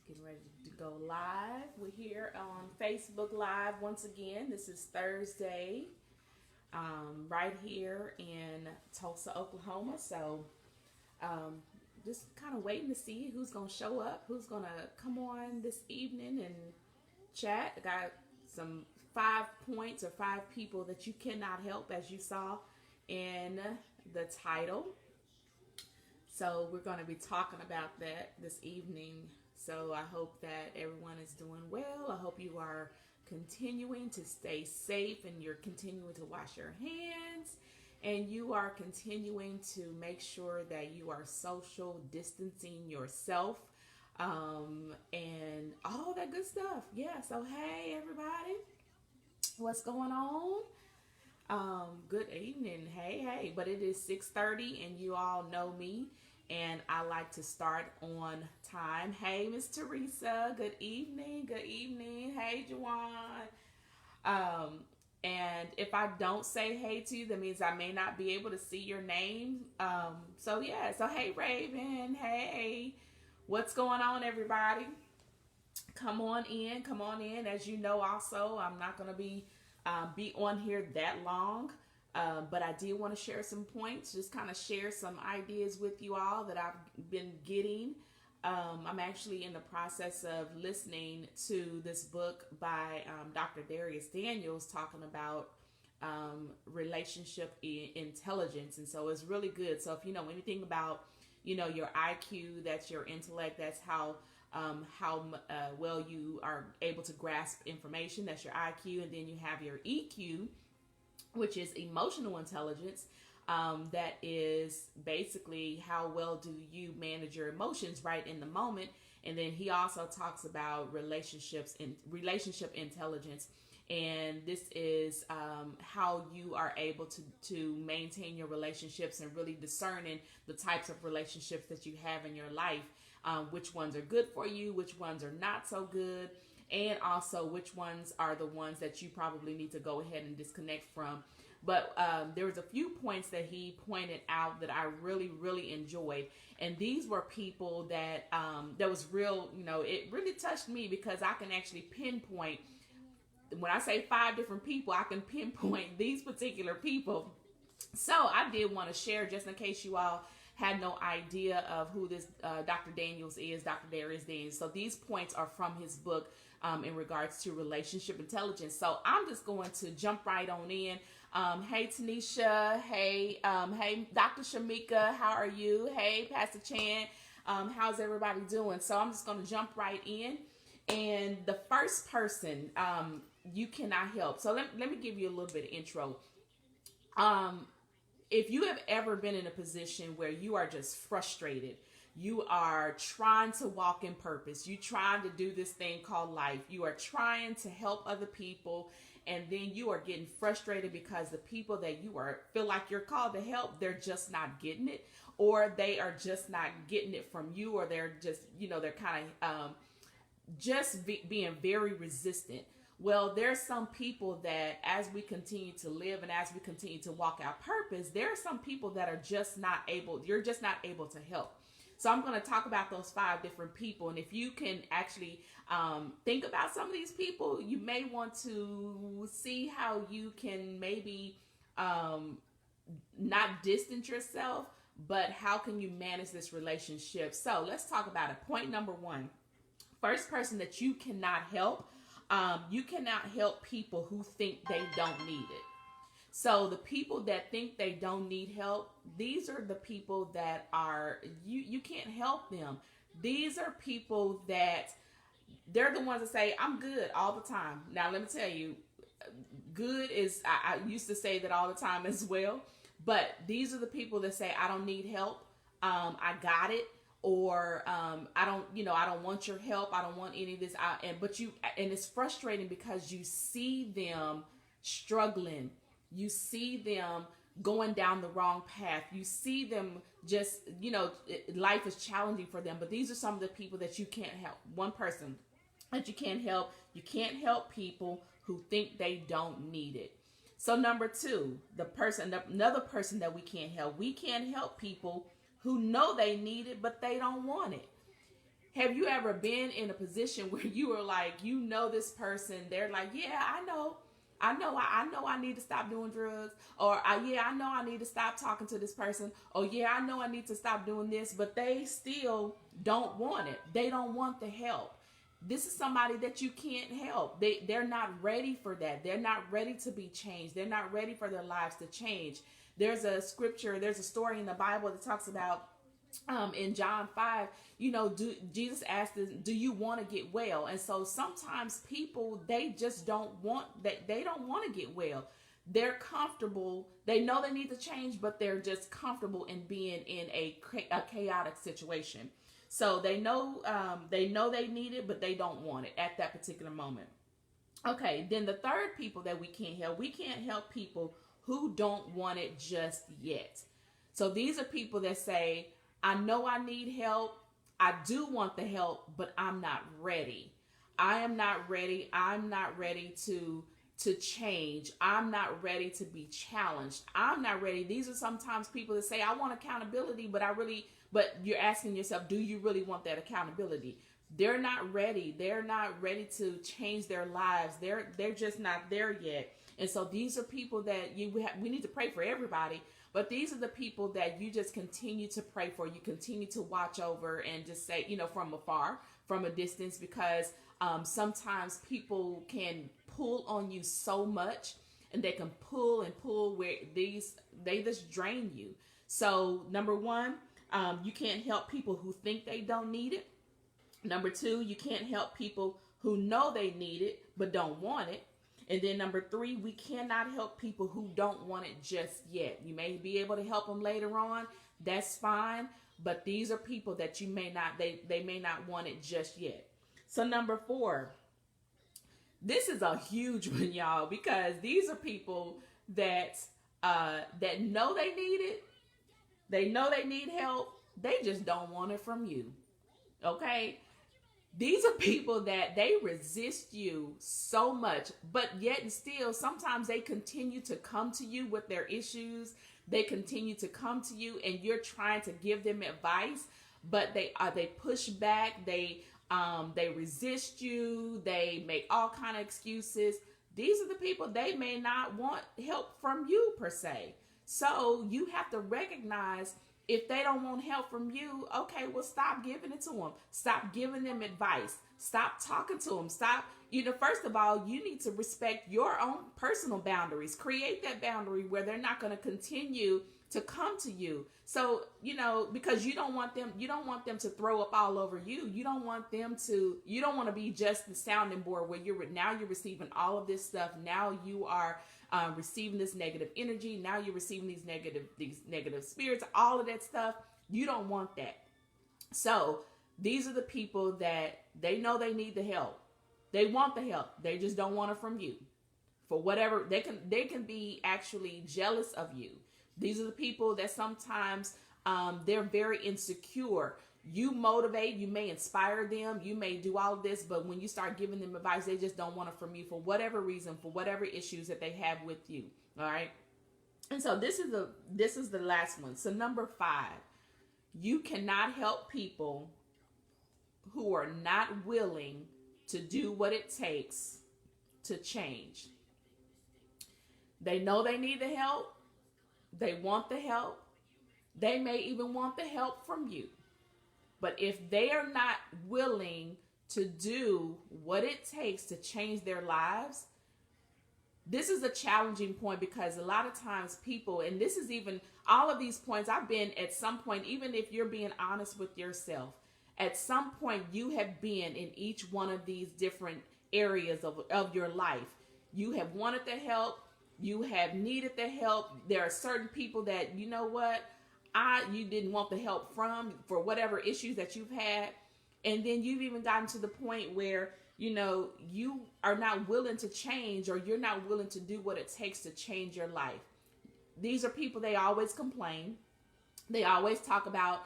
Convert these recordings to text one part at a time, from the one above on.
Getting ready to go live. We're here on Facebook Live once again. This is Thursday, right here in Tulsa, Oklahoma. So, um, just kind of waiting to see who's going to show up, who's going to come on this evening and chat. I got some 5 points or 5 people that you cannot help, as you saw in the title. So we're going to be talking about that this evening. So I hope that everyone is doing well. I hope you are continuing to stay safe and you're continuing to wash your hands and you are continuing to make sure that you are social distancing yourself, and all that good stuff. Yeah, so hey everybody, what's going on? Good evening. Hey. But it is 6:30 and you all know me and I like to start on time. Hey, Miss Teresa. Good evening. Good evening. Hey, Jawan. And if I don't say hey to you, that means I may not be able to see your name. So yeah. So hey, Raven. Hey, what's going on, everybody? Come on in. Come on in. As you know, also, I'm not gonna be on here that long. But I did want to share some points, just kind of share some ideas with you all that I've been getting. I'm actually in the process of listening to this book by Dr. Darius Daniels talking about relationship intelligence. And so it's really good. So if you know anything about, your IQ, that's your intellect, that's how well you are able to grasp information, that's your IQ. And then you have your EQ, which is emotional intelligence. That is basically how well do you manage your emotions right in the moment. And then he also talks about relationships and relationship intelligence. And this is how you are able to maintain your relationships and really discerning the types of relationships that you have in your life, which ones are good for you, which ones are not so good, and also which ones are the ones that you probably need to go ahead and disconnect from. But there was a few points that he pointed out that I really, really enjoyed. And these were people that that was real, it really touched me because I can actually pinpoint, when I say 5 different people, I can pinpoint these particular people. So I did want to share, just in case you all had no idea of who this Dr. Daniels is, Dr. Darius Daniels. So these points are from his book in regards to relationship intelligence. So I'm just going to jump right on in. Hey, Tanisha. Hey, Dr. Shamika. How are you? Hey, Pastor Chan. How's everybody doing? So I'm just going to jump right in. And the first person you cannot help. So let me give you a little bit of intro. If you have ever been in a position where you are just frustrated, you are trying to walk in purpose, you trying to do this thing called life, you are trying to help other people, and then you are getting frustrated because the people that you feel like you're called to help, they're just not getting it, or they are just not getting it from you, or they're just, they're kind of being very resistant. Well, there's some people that as we continue to live and as we continue to walk our purpose, there are some people that are just not able, you're just not able to help. So I'm going to talk about those 5 different people. And if you can actually think about some of these people, you may want to see how you can maybe not distance yourself, but how can you manage this relationship? So let's talk about it. Point number 1, first person that you cannot help. You cannot help people who think they don't need it. So the people that think they don't need help, these are the people that are, you can't help them. These are people that they're the ones that say, I'm good all the time. Now, let me tell you, good is, I used to say that all the time as well. But these are the people that say, I don't need help. I got it. Or I don't want your help. I don't want any of this. And it's frustrating because you see them struggling. You see them going down the wrong path. You see them just, life is challenging for them. But these are some of the people that you can't help. One person that you can't help. You can't help people who think they don't need it. So number 2, another person that we can't help. We can't help people who know they need it, but they don't want it. Have you ever been in a position where you were like, you know, this person, they're like, yeah, I know I need to stop doing drugs, or yeah, I know I need to stop talking to this person, or yeah, I know I need to stop doing this, but they still don't want it. They don't want the help. This is somebody that you can't help. They're not ready for that. They're not ready to be changed. They're not ready for their lives to change. There's a scripture, there's a story in the Bible that talks about in John 5, you know, Jesus asked us, do you want to get well? And so sometimes people, they just don't want that. They don't want to get well. They're comfortable. They know they need to change, but they're just comfortable in being in a chaotic situation. So they know they need it, but they don't want it at that particular moment. Okay, then the third people that we can't help people who don't want it just yet. So these are people that say, I know I need help. I do want the help, but I'm not ready. I am not ready. I'm not ready to change. I'm not ready to be challenged. I'm not ready. These are sometimes people that say, I want accountability, but you're asking yourself, do you really want that accountability? They're not ready. They're not ready to change their lives. They're just not there yet. And so these are people that we need to pray for everybody. But these are the people that you just continue to pray for. You continue to watch over and just say, you know, from afar, from a distance, because sometimes people can pull on you so much, and they can pull and pull where they just drain you. So number one, you can't help people who think they don't need it. Number two, you can't help people who know they need it but don't want it. And then number three, we cannot help people who don't want it just yet. You may be able to help them later on. That's fine. But these are people that you may not, they may not want it just yet. So number four, this is a huge one, y'all, because these are people that know they need it. They know they need help. They just don't want it from you. Okay? These are people that they resist you so much, but yet and still, sometimes they continue to come to you with their issues. They continue to come to you, and you're trying to give them advice, but they push back. They resist you. They make all kind of excuses. These are the people, they may not want help from you per se. So you have to recognize, if they don't want help from you, okay, well, stop giving it to them. Stop giving them advice. Stop talking to them. Stop, first of all, you need to respect your own personal boundaries. Create that boundary where they're not going to continue to come to you. So, because you don't want them to throw up all over you. You don't want to be just the sounding board where you're receiving all of this stuff. Now you are receiving this negative energy. Now you're receiving these negative spirits, all of that stuff. You don't want that. So these are the people that they know they need the help. They want the help. They just don't want it from you. For whatever, they can be actually jealous of you. These are the people that sometimes they're very insecure. You motivate, you may inspire them, you may do all of this, but when you start giving them advice, they just don't want it from you for whatever reason, for whatever issues that they have with you. All right. And so this is the last one. So number 5, you cannot help people who are not willing to do what it takes to change. They know they need the help. They want the help. They may even want the help from you. But if they are not willing to do what it takes to change their lives, this is a challenging point, because a lot of times people, and this is even all of these points, I've been at some point, even if you're being honest with yourself, at some point you have been in each one of these different areas of your life. You have wanted the help. You have needed the help. There are certain people that, you know what, you didn't want the help from for whatever issues that you've had. And then you've even gotten to the point where, you are not willing to change, or you're not willing to do what it takes to change your life. These are people, they always complain. They always talk about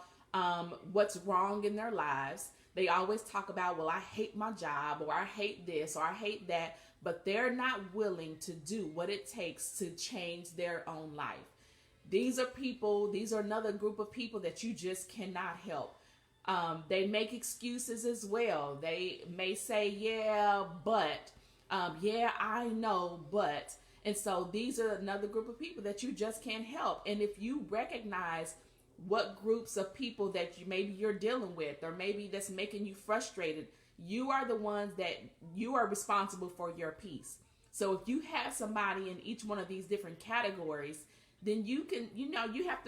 what's wrong in their lives. They always talk about, well, I hate my job, or I hate this, or I hate that. But they're not willing to do what it takes to change their own life. These are another group of people that you just cannot help. They make excuses as well. They may say, yeah, but, yeah, I know, but. And so these are another group of people that you just can't help. And if you recognize what groups of people that maybe you're dealing with, or maybe that's making you frustrated, you are the ones that you are responsible for your peace. So if you have somebody in each one of these different categories, then you can, you have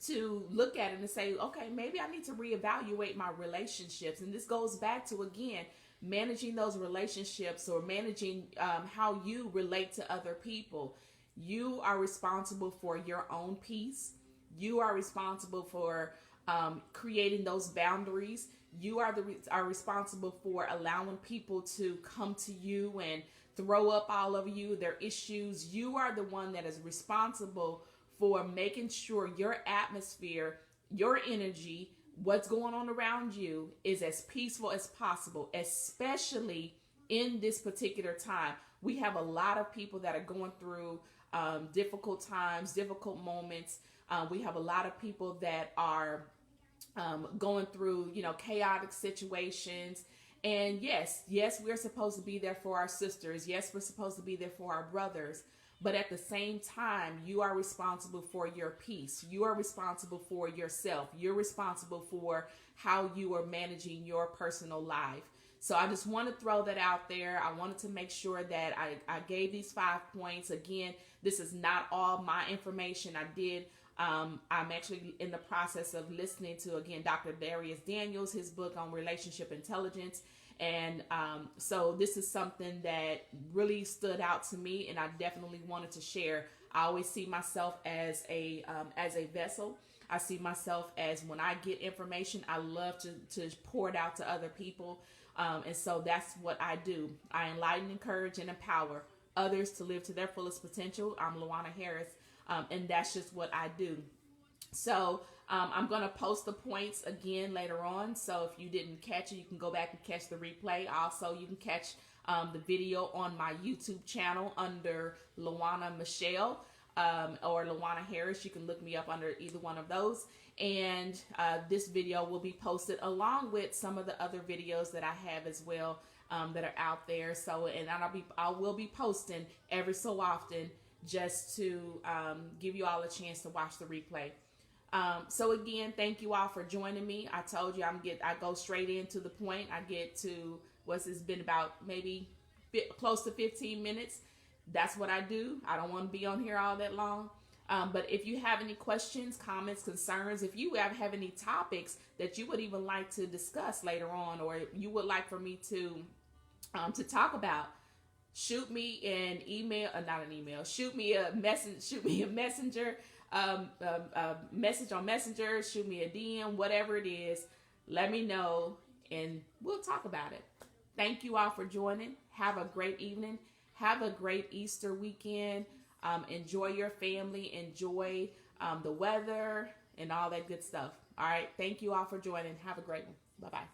to look at it and say, okay, maybe I need to reevaluate my relationships. And this goes back to, again, managing those relationships, or managing how you relate to other people. You are responsible for your own peace. You are responsible for creating those boundaries. You are responsible for allowing people to come to you and throw up all over you, their issues. You are the one that is responsible for making sure your atmosphere, your energy, what's going on around you is as peaceful as possible, especially in this particular time. We have a lot of people that are going through difficult times, difficult moments. We have a lot of people that are going through, chaotic situations. And yes, we're supposed to be there for our sisters. Yes, we're supposed to be there for our brothers. But at the same time, you are responsible for your peace. You are responsible for yourself. You're responsible for how you are managing your personal life. So I just want to throw that out there. I wanted to make sure that I gave these 5 points. Again, this is not all my information. I'm actually in the process of listening to, again, Dr. Darius Daniels, his book on relationship intelligence. And so this is something that really stood out to me, and I definitely wanted to share. I always see myself as a vessel. I see myself as, when I get information, I love to pour it out to other people. And so that's what I do. I enlighten, encourage, and empower others to live to their fullest potential. I'm Luana Harris, and that's just what I do. So I'm going to post the points again later on. So if you didn't catch it, you can go back and catch the replay. Also, you can catch the video on my YouTube channel under Luana Michelle or Luana Harris. You can look me up under either one of those. And this video will be posted along with some of the other videos that I have as well that are out there. So, and I will be posting every so often, just to give you all a chance to watch the replay. So again, thank you all for joining me. I told you I go straight into the point. I get to what's it's been about maybe close to 15 minutes. That's what I do. I don't want to be on here all that long. But if you have any questions, comments, concerns, if you have any topics that you would even like to discuss later on, or you would like for me to talk about, shoot me an email, not an email. Shoot me a message. Shoot me a messenger. Message on Messenger, shoot me a DM, whatever it is, let me know and we'll talk about it. Thank you all for joining. Have a great evening. Have a great Easter weekend. Enjoy your family. Enjoy the weather and all that good stuff. All right. Thank you all for joining. Have a great one. Bye-bye.